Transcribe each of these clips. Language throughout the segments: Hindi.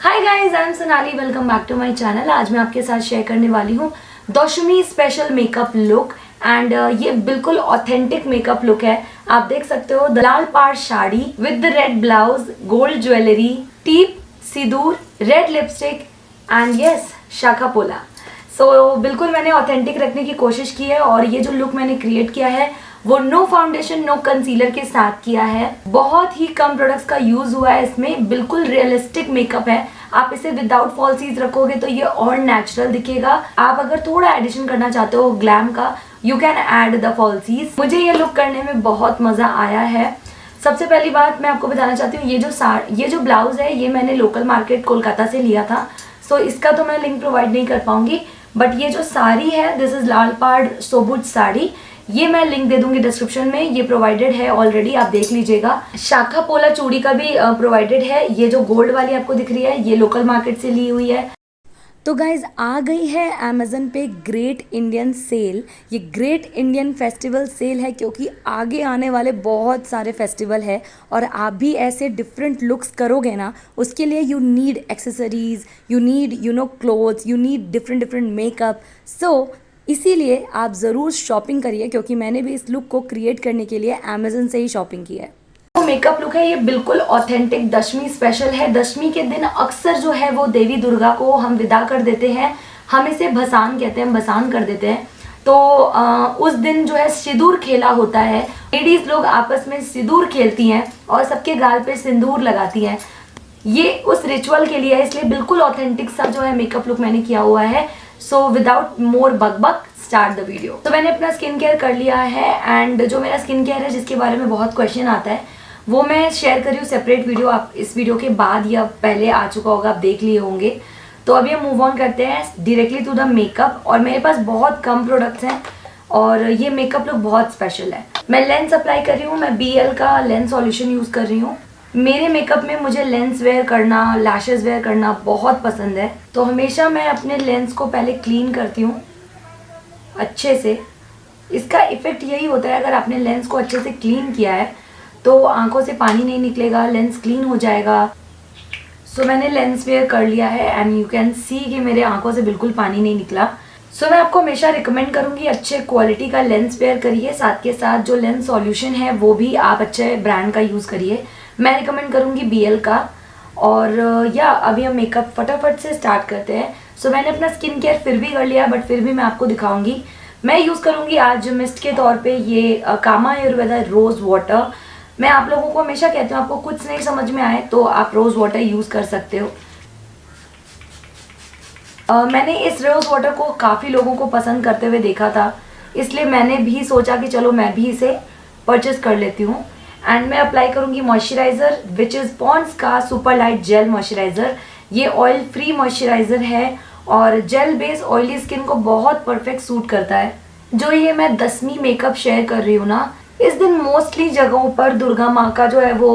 Hi guys, I am Sonali. Welcome back to my channel. आज मैं आपके साथ शेयर करने वाली हूँ Dashami special makeup look and ये बिल्कुल ऑथेंटिक मेकअप लुक है। आप देख सकते हो लाल पाड़ sari with the red blouse, gold jewellery, tip, Sindoor, red lipstick and yes शाखा पोला। बिल्कुल मैंने ऑथेंटिक रखने की कोशिश की है और ये जो लुक मैंने क्रिएट किया है वो नो फाउंडेशन नो कंसीलर के साथ किया है। बहुत ही कम प्रोडक्ट्स का यूज हुआ है इसमें। बिल्कुल रियलिस्टिक मेकअप है। आप इसे विदाउट फॉल्सीज रखोगे तो ये और नेचुरल दिखेगा। आप अगर थोड़ा एडिशन करना चाहते हो ग्लैम का, you can add the fallacies. मुझे ये लुक करने में बहुत मजा आया है। सबसे पहली बात मैं आपको बताना चाहती हूँ, ये जो ब्लाउज है ये मैंने लोकल मार्केट कोलकाता से लिया था। इसका तो मैं लिंक प्रोवाइड नहीं कर पाऊंगी, बट ये जो साड़ी है दिस इज लाल पाड़ सोबुज साड़ी, ये मैं लिंक दे दूंगी डिस्क्रिप्शन में। ये प्रोवाइडेड है ऑलरेडी, आप देख लीजिएगा। शाखा पोला चूड़ी का भी प्रोवाइडेड है। ये जो गोल्ड वाली आपको दिख रही है ये लोकल मार्केट से ली हुई है। तो गाइज आ गई है अमेजन पे ग्रेट इंडियन सेल। ये ग्रेट इंडियन फेस्टिवल सेल है क्योंकि आगे आने वाले बहुत सारे फेस्टिवल है और आप भी ऐसे डिफरेंट लुक्स करोगे ना, उसके लिए you need accessories, you need clothes, you need different makeup. इसीलिए आप ज़रूर शॉपिंग करिए क्योंकि मैंने भी इस लुक को क्रिएट करने के लिए अमेजन से ही शॉपिंग की है। जो मेकअप लुक है ये बिल्कुल ऑथेंटिक दशमी स्पेशल है। दशमी के दिन अक्सर जो है वो देवी दुर्गा को हम विदा कर देते हैं। हम इसे भसान कहते हैं, हम भसान कर देते हैं। उस दिन जो है सिंदूर खेला होता है। लेडीज लोग आपस में सिंदूर खेलती हैं और सबके गाल पे सिंदूर लगाती हैं। ये उस रिचुअल के लिए है, इसलिए बिल्कुल ऑथेंटिक सा जो है मेकअप लुक मैंने किया हुआ है। Without more buck start the video. तो मैंने अपना स्किन केयर कर लिया है एंड जो मेरा स्किन केयर है जिसके बारे में बहुत क्वेश्चन आता है वो मैं शेयर कर रही हूँ सेपरेट वीडियो। आप इस वीडियो के बाद या पहले आ चुका होगा, आप देख लिए होंगे। तो अभी हम मूव ऑन करते हैं डायरेक्टली टू द मेकअप। और मेरे पास बहुत कम प्रोडक्ट्स हैं और ये मेकअप लुक बहुत स्पेशल है। मैं लेंस अप्लाई कर रही हूँ, मैं BL का लेंस सॉल्यूशन यूज़ कर रही हूँ। मेरे मेकअप में मुझे लेंस वेयर करना, लैशेस वेयर करना बहुत पसंद है। तो हमेशा मैं अपने लेंस को पहले क्लीन करती हूँ अच्छे से। इसका इफ़ेक्ट यही होता है, अगर आपने लेंस को अच्छे से क्लीन किया है तो आंखों से पानी नहीं निकलेगा, लेंस क्लीन हो जाएगा। मैंने लेंस वेयर कर लिया है एंड यू कैन सी कि मेरे आंखों से बिल्कुल पानी नहीं निकला। मैं आपको हमेशा रिकमेंड करूँगी अच्छे क्वालिटी का लेंस वेयर करिए। साथ के साथ जो लेंस सॉल्यूशन है वो भी आप अच्छे ब्रांड का यूज़ करिए। मैं रिकमेंड करूँगी BL का। और अभी हम मेकअप फटाफट से स्टार्ट करते हैं। मैंने अपना स्किन केयर फिर भी कर लिया, बट फिर भी मैं आपको दिखाऊंगी। मैं यूज़ करूँगी आज मिस्ट के तौर पे ये कामा आयुर्वेदा रोज़ वाटर। मैं आप लोगों को हमेशा कहती हूँ आपको कुछ नहीं समझ में आए तो आप रोज़ वाटर यूज़ कर सकते हो। मैंने इस रोज़ वाटर को काफ़ी लोगों को पसंद करते हुए देखा था, इसलिए मैंने भी सोचा कि चलो मैं भी इसे परचेज कर लेती हूँ। एंड मैं अप्लाई करूँगी मॉइस्चराइज़र विच इज़ पॉन्ड्स का सुपर लाइट जेल मॉइस्चराइज़र। ये ऑयल फ्री मॉइस्चराइज़र है और जेल बेस ऑयली स्किन को बहुत परफेक्ट सूट करता है। जो ये मैं 10वीं मेकअप शेयर कर रही हूँ ना, इस दिन मोस्टली जगहों पर दुर्गा माँ का जो है वो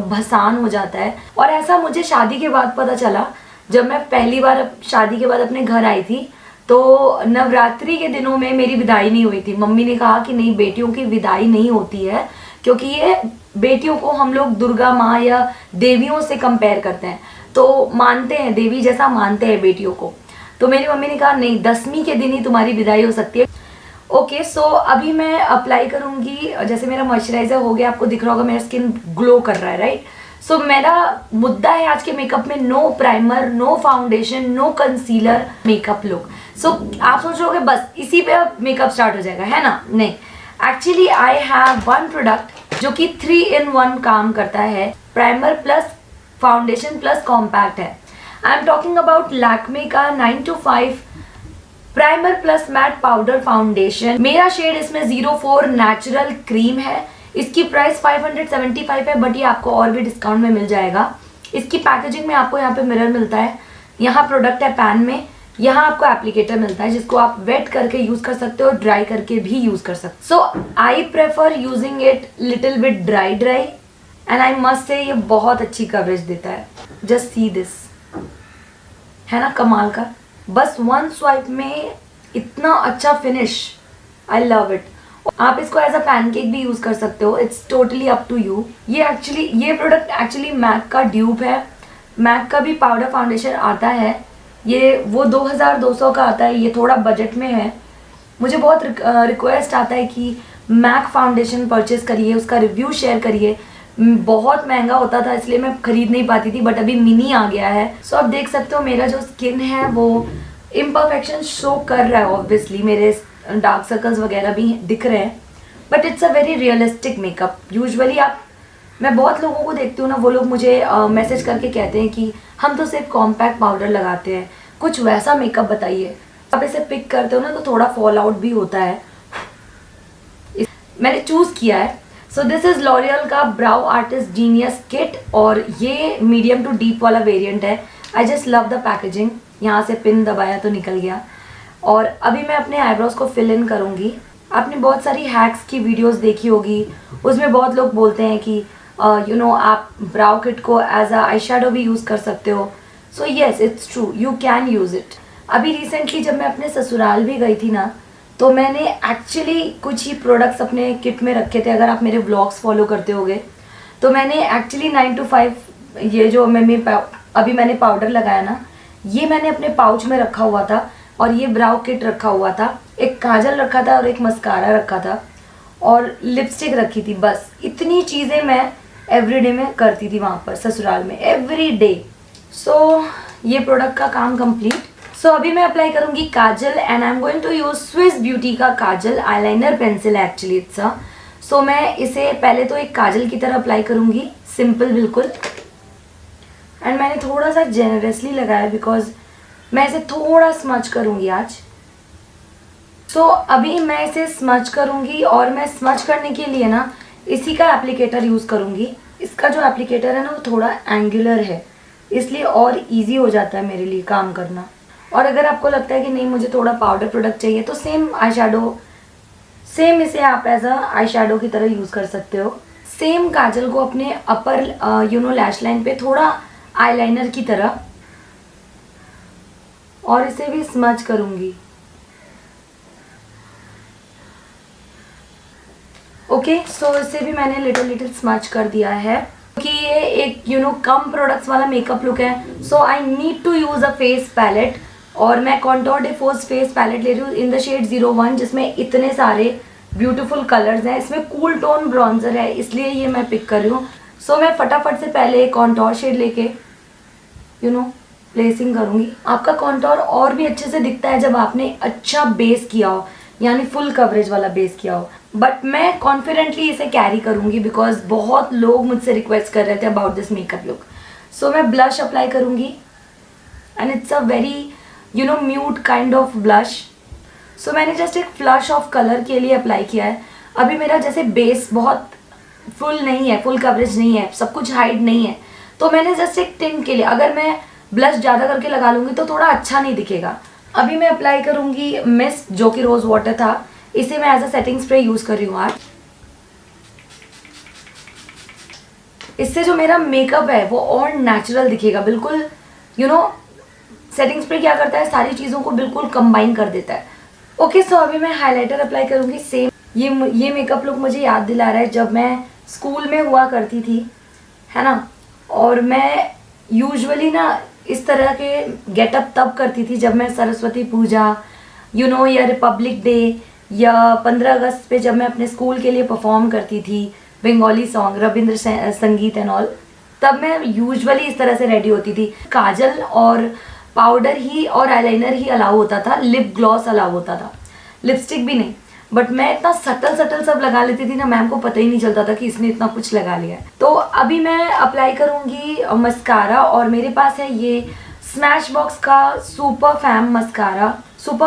भसान हो जाता है। और ऐसा मुझे शादी के बाद पता चला। जब मैं पहली बार शादी के बाद अपने घर आई थी तो नवरात्रि के दिनों में मेरी विदाई नहीं हुई थी। मम्मी ने कहा कि नहीं, बेटियों की विदाई नहीं होती है क्योंकि ये बेटियों को हम लोग दुर्गा माँ या देवियों से कंपेयर करते हैं, तो मानते हैं, देवी जैसा मानते हैं बेटियों को। तो मेरी मम्मी ने कहा नहीं, 10वीं के दिन ही तुम्हारी विदाई हो सकती है। ओके, अभी मैं अप्लाई करूँगी। जैसे मेरा मॉइस्चराइज़र हो गया, आपको दिख रहा होगा मेरा स्किन ग्लो कर रहा है, राइट। मेरा मुद्दा है आज के मेकअप में no primer, no foundation, no concealer makeup look. आप सोच रहे होगे बस इसी पे अब मेकअप स्टार्ट हो जाएगा, है ना? नहीं, actually I have one product जो कि 3 in 1 काम करता है। Primer plus foundation plus compact है। I am talking about Lakme का 9 to 5 primer plus matte powder foundation. मेरा शेड इसमें 04 नेचुरल क्रीम है। इसकी प्राइस 575 है, बट ये आपको और भी डिस्काउंट में मिल जाएगा। इसकी पैकेजिंग में आपको यहाँ पे मिरर मिलता है, यहाँ प्रोडक्ट है पैन में, यहाँ आपको एप्लीकेटर मिलता है जिसको आप वेट करके यूज़ कर सकते हो, ड्राई करके भी यूज़ कर सकते हो। I prefer using it little bit dry and I must say ये बहुत अच्छी कवरेज देता है। जस्ट सी दिस, है ना कमाल का। बस 1 स्वाइप में इतना अच्छा फिनिश, आई लव इट। आप इसको एज अ पैनकेक भी यूज कर सकते हो, it's totally up to you. ये प्रोडक्ट एक्चुअली मैक का ड्यूप है, मैक का भी पाउडर फाउंडेशन आता है, ये वो 2200 का आता है, ये थोड़ा बजट में है। मुझे बहुत रिक्वेस्ट आता है कि मैक फाउंडेशन परचेज़ करिए, उसका रिव्यू शेयर करिए। बहुत महंगा होता था इसलिए मैं ख़रीद नहीं पाती थी, बट अभी मिनी आ गया है। सो आप देख सकते हो मेरा जो स्किन है वो इम्परफेक्शन शो कर रहा है। ऑब्वियसली मेरे डार्क सर्कल्स वगैरह भी दिख रहे हैं, but it's a very realistic makeup. Usually मैं बहुत लोगों को देखती हूँ ना, वो लोग मुझे मैसेज करके कहते हैं कि हम तो सिर्फ कॉम्पैक्ट पाउडर लगाते हैं, कुछ वैसा मेकअप बताइए। आप इसे पिक करते हो ना तो थोड़ा फॉल आउट भी होता है। मैंने चूज़ किया है। सो दिस इज़ लॉरियल का ब्राउ आर्टिस्ट जीनियस किट, और ये मीडियम टू डीप वाला वेरिएंट है। I just love the packaging. यहाँ से पिन दबाया तो निकल गया। और अभी मैं अपने आईब्रोज को फिल इन करूँगी। आपने बहुत सारी हैक्स की वीडियोस देखी होगी, उसमें बहुत लोग बोलते हैं कि आप ब्राउ किट को एज अ आई शेडो भी यूज़ कर सकते हो। So yes, it's true, you can use it. अभी रिसेंटली जब मैं अपने ससुराल भी गई थी ना, तो मैंने एक्चुअली कुछ ही प्रोडक्ट्स अपने किट में रखे थे। अगर आप मेरे व्लॉग्स फॉलो करते होगे तो मैंने एक्चुअली 9 to 5 ये जो अभी मैंने पाउडर लगाया ना, ये मैंने अपने पाउच में रखा हुआ था, और ये ब्राउ किट रखा हुआ था, एक काजल रखा था और एक मस्कारा रखा था, और लिपस्टिक रखी थी। बस इतनी चीज़ें मैं एवरीडे में करती थी वहाँ पर ससुराल में, एवरी डे। सो ये प्रोडक्ट का काम कंप्लीट। सो अभी मैं अप्लाई करूँगी kajal, and I am going to use Swiss Beauty का kajal eyeliner pencil actually it's. So मैं इसे पहले तो एक काजल की तरह अप्लाई करूँगी, सिंपल बिल्कुल। एंड मैंने थोड़ा सा जेनरसली लगाया बिकॉज मैं इसे थोड़ा स्मच करूँगी आज। सो अभी मैं इसे स्मच करूँगी, और मैं स्मच करने के लिए ना इसी का एप्लीकेटर यूज़ करूँगी। इसका जो एप्लीकेटर है ना वो थोड़ा एंगुलर है, इसलिए और इजी हो जाता है मेरे लिए काम करना। और अगर आपको लगता है कि नहीं मुझे थोड़ा पाउडर प्रोडक्ट चाहिए, तो सेम इसे आप एज अ आई शेडो की तरह यूज़ कर सकते हो। सेम काजल को अपने अपर लैश लाइन पे थोड़ा आईलाइनर की तरह, और इसे भी स्मच करूँगी। ओके, सो इसे भी मैंने लिटिल स्मच कर दिया है, क्योंकि ये एक कम प्रोडक्ट्स वाला मेकअप लुक है। So I need to use a face palette, और मैं contour de force face palette ले रही हूँ इन द शेड 01, जिसमें इतने सारे ब्यूटीफुल कलर्स हैं। इसमें कूल टोन ब्रॉन्जर है, इसलिए ये मैं पिक कर रही हूँ। सो मैं फटाफट से पहले कॉन्टोर शेड लेके प्लेसिंग करूँगी। आपका कॉन्टोर और भी अच्छे से दिखता है जब आपने अच्छा बेस किया हो, यानी फुल कवरेज वाला बेस किया हो। बट मैं कॉन्फिडेंटली इसे कैरी करूँगी बिकॉज बहुत लोग मुझसे रिक्वेस्ट कर रहे थे about this makeup look. So मैं ब्लश अप्लाई करूँगी, and it's a very mute kind of blush. So मैंने जस्ट एक फ्लश ऑफ कलर के लिए अप्लाई किया है। अभी मेरा जैसे बेस बहुत फुल नहीं है, फुल कवरेज नहीं है, सब कुछ हाइड नहीं है, तो मैंने जस्ट एक टिंट के लिए, अगर मैं ब्लश ज़्यादा करके लगा लूँगी तो थोड़ा अच्छा नहीं दिखेगा। अभी मैं अप्लाई करूँगी मिस्ट, जो कि रोज़ वाटर था। इसे मैं as a setting spray use कर रही हूँ आज। इससे जो मेरा मेकअप है वो और नेचुरल दिखेगा बिल्कुल। सेटिंग स्प्रे क्या करता है, सारी चीज़ों को बिल्कुल कंबाइन कर देता है। ओके, सो अभी मैं हाइलाइटर अप्लाई करूँगी। सेम ये मेकअप लुक मुझे याद दिला रहा है जब मैं स्कूल में हुआ करती थी, है ना। और मैं यूजुअली ना इस तरह के गेटअप तब करती थी जब मैं सरस्वती पूजा या रिपब्लिक डे या 15 अगस्त पे जब मैं अपने स्कूल के लिए परफॉर्म करती थी बंगाली सॉन्ग, रविंद्र संगीत एंड ऑल, तब मैं यूजुअली इस तरह से रेडी होती थी। काजल और पाउडर ही और आईलाइनर ही अलाउ होता था, लिप ग्लॉस अलाउ होता था, लिपस्टिक भी नहीं। बट मैं इतना सटल सब लगा लेती थी ना, मैम को पता ही नहीं चलता था कि इसने इतना कुछ लगा लिया है। तो अभी मैं अप्लाई करूँगी मस्कारा, और मेरे पास है ये स्मैश बॉक्स का super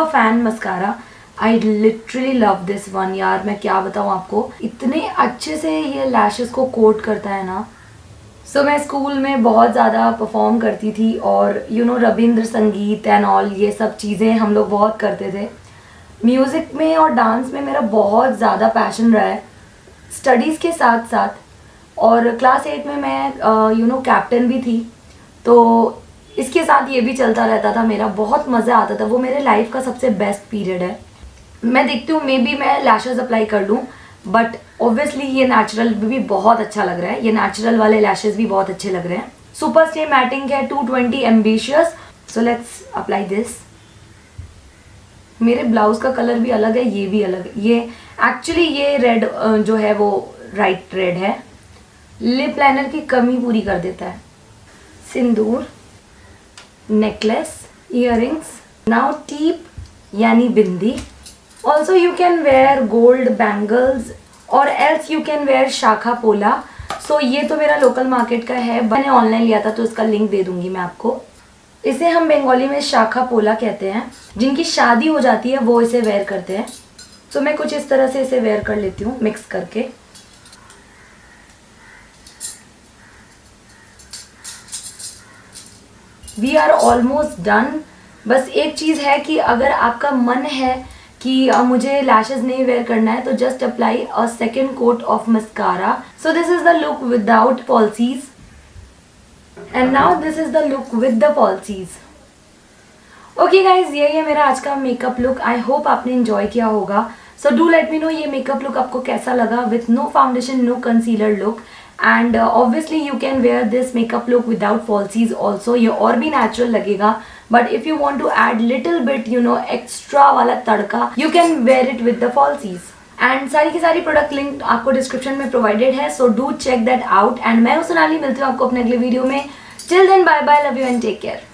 fan mascara. I literally love this one यार, मैं क्या बताऊँ आपको, इतने अच्छे से ये लैशेस को कोट करता है ना। सो मैं स्कूल में बहुत ज़्यादा परफॉर्म करती थी, और रविंद्र संगीत एंड ऑल ये सब चीज़ें हम लोग बहुत करते थे। म्यूज़िक में और डांस में मेरा बहुत ज़्यादा पैशन रहा है, स्टडीज़ के साथ साथ। और क्लास 8 में मैं कैप्टन भी थी, तो इसके साथ ये भी चलता रहता था मेरा, बहुत मज़ा आता था। वो मेरे लाइफ का सबसे बेस्ट पीरियड है। मैं देखती हूँ मे बी मैं लैशेज़ अप्लाई कर लूँ, बट ऑब्वियसली ये नेचुरल भी बहुत अच्छा लग रहा है, ये नेचुरल वाले लैशेज़ भी बहुत अच्छे लग रहे हैं। सुपर स्टे मैटिंग है 220 ambitious. So let's apply this. मेरे ब्लाउज का कलर भी अलग है, ये भी अलग है। ये एक्चुअली ये रेड जो है वो राइट रेड है। लिप लाइनर की कमी पूरी कर देता है। Sindoor, necklace, earrings, now teep यानी bindi. Also you can wear gold bangles और else you can wear shakha pola. सो ये तो मेरा लोकल मार्केट का है, मैंने ऑनलाइन लिया था तो इसका लिंक दे दूंगी मैं आपको। इसे हम बंगाली में शाखा पोला कहते हैं। जिनकी शादी हो जाती है वो इसे वेयर करते हैं। सो मैं कुछ इस तरह से इसे वेयर कर लेती हूँ मिक्स करके। We are almost done. बस एक चीज़ है कि अगर आपका मन है कि मुझे लैशेस नहीं वेयर करना है तो just apply a second coat of mascara. So this is the look without falsies and now this is the look with the falsies. Okay guys, यही है मेरा आज का मेकअप लुक। आई होप आपने एंजॉय किया होगा। So do let me know ये मेकअप लुक आपको कैसा लगा with no foundation no concealer look. And obviously you can wear this makeup look without falsies also, ये और भी नेचुरल लगेगा। But if you want to add little bit extra वाला तड़का, you can wear it with the falsies. And सारी की सारी प्रोडक्ट लिंक आपको डिस्क्रिप्शन में प्रोवाइडेड है, so do check that out. And मैं सोनाली मिलती हूँ आपको अपने अगले वीडियो में। Till then bye bye, love you and take care.